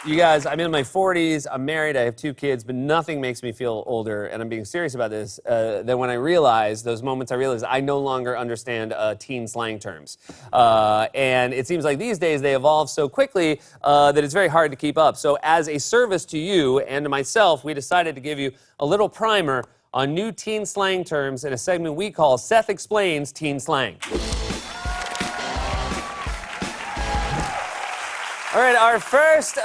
You guys, I'm in my 40s, I'm married, I have 2 kids, but nothing makes me feel older, and I'm being serious about this, than when I realize, those moments I realize I no longer understand teen slang terms. And it seems like these days they evolve so quickly that it's very hard to keep up. So as a service to you and to myself, we decided to give you a little primer on new teen slang terms in a segment we call Seth Explains Teen Slang. All right, our first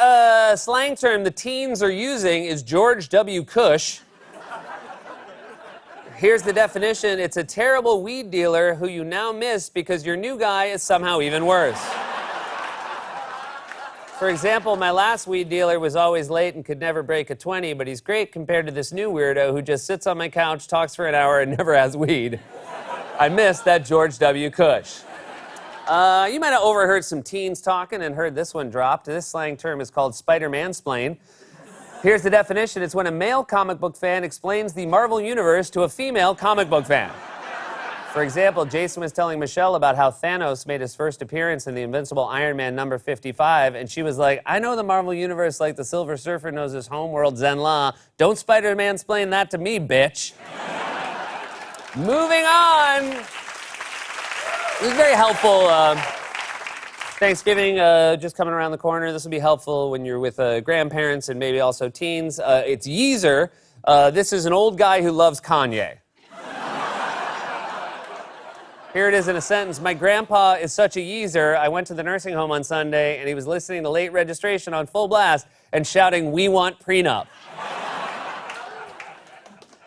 slang term the teens are using is George W. Cush. Here's the definition. It's a terrible weed dealer who you now miss because your new guy is somehow even worse. For example, my last weed dealer was always late and could never break a 20, but he's great compared to this new weirdo who just sits on my couch, talks for an hour, and never has weed. I miss that George W. Cush. You might have overheard some teens talking and heard this one dropped. This slang term is called Spider-Man-splain. Here's the definition. It's when a male comic book fan explains the Marvel Universe to a female comic book fan. For example, Jason was telling Michelle about how Thanos made his first appearance in the Invincible Iron Man number 55, and she was like, I know the Marvel Universe like the Silver Surfer knows his homeworld Zenn-La. Don't Spider-Man-splain that to me, bitch. Moving on. This is very helpful. Thanksgiving just coming around the corner. This will be helpful when you're with grandparents and maybe also teens. It's Yeezer. This is an old guy who loves Kanye. Here it is in a sentence. My grandpa is such a Yeezer. I went to the nursing home on Sunday and he was listening to Late Registration on full blast and shouting, "We want prenup."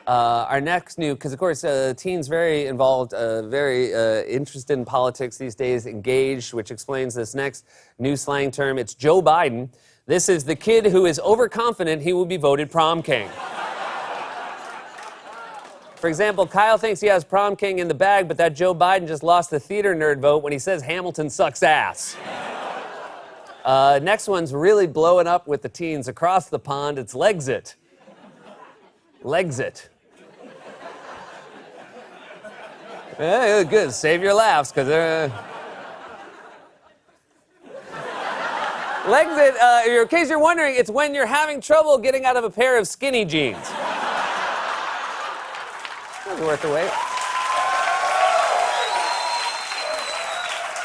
Our next new, because of course teens very involved, very interested in politics these days, engaged, which explains this next new slang term. It's Joe Biden. This is the kid who is overconfident he will be voted prom king. For example, Kyle thinks he has prom king in the bag, but that Joe Biden just lost the theater nerd vote when he says Hamilton sucks ass. Next one's really blowing up with the teens across the pond. It's Legsit. Legsit. Yeah, good. Save your laughs, because Legsit, in case you're wondering, it's when you're having trouble getting out of a pair of skinny jeans. That's worth the wait.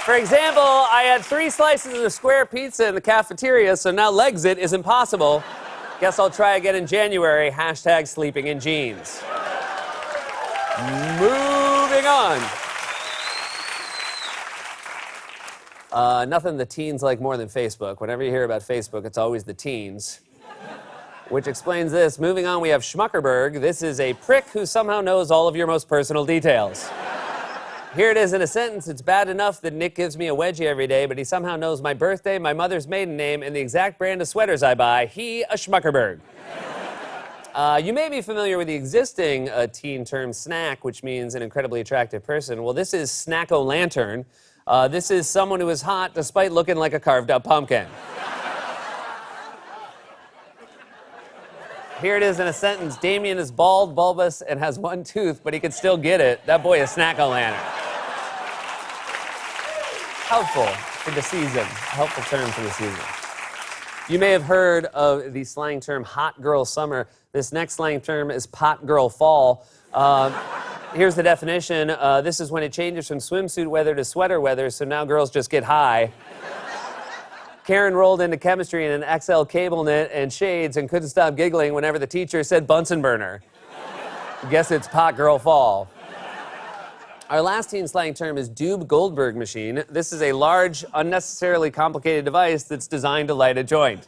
For example, I had 3 slices of a square pizza in the cafeteria, so now Legsit is impossible. Guess I'll try again in January. Hashtag sleeping in jeans. Moving on. Nothing the teens like more than Facebook. Whenever you hear about Facebook, it's always the teens. Which explains this. Moving on, we have Schmuckerberg. This is a prick who somehow knows all of your most personal details. Here it is in a sentence. It's bad enough that Nick gives me a wedgie every day, but he somehow knows my birthday, my mother's maiden name, and the exact brand of sweaters I buy. He a Schmuckerberg. You may be familiar with the existing teen term snack, which means an incredibly attractive person. Well, this is Snack-O-Lantern. This is someone who is hot despite looking like a carved-up pumpkin. Here it is in a sentence. Damien is bald, bulbous, and has 1 tooth, but he can still get it. That boy is Snack-O-Lantern. Helpful for the season. A helpful term for the season. You may have heard of the slang term hot girl summer. This next slang term is pot girl fall. Here's the definition. This is when it changes from swimsuit weather to sweater weather, so now girls just get high. Karen rolled into chemistry in an XL cable knit and shades and couldn't stop giggling whenever the teacher said Bunsen burner. Guess it's pot girl fall. Our last teen slang term is Dube Goldberg machine. This is a large, unnecessarily complicated device that's designed to light a joint.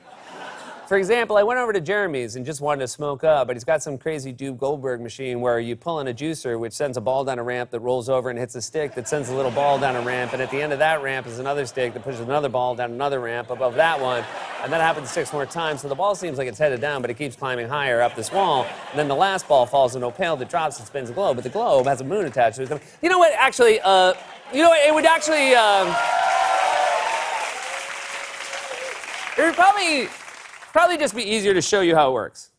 For example, I went over to Jeremy's and just wanted to smoke up, but he's got some crazy Dube Goldberg machine where you pull in a juicer, which sends a ball down a ramp that rolls over and hits a stick that sends a little ball down a ramp, and at the end of that ramp is another stick that pushes another ball down another ramp above that one, and that happens 6 more times, so the ball seems like it's headed down, but it keeps climbing higher up this wall, and then the last ball falls into a pail that drops and spins a globe, but the globe has a moon attached to it. You know what, actually, it would actually, it would probably just be easier to show you how it works.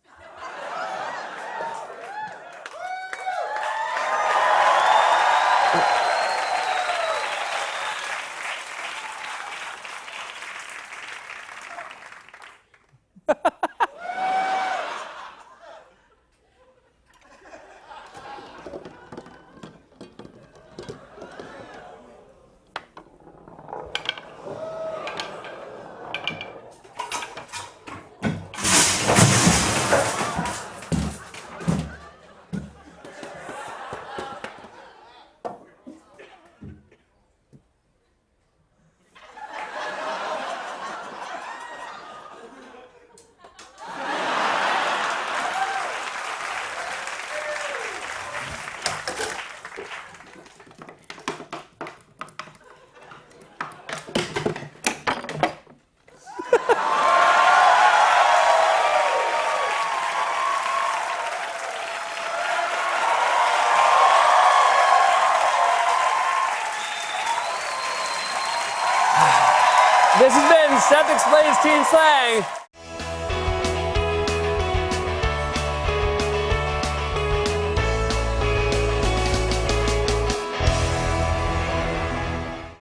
Explains teen slang.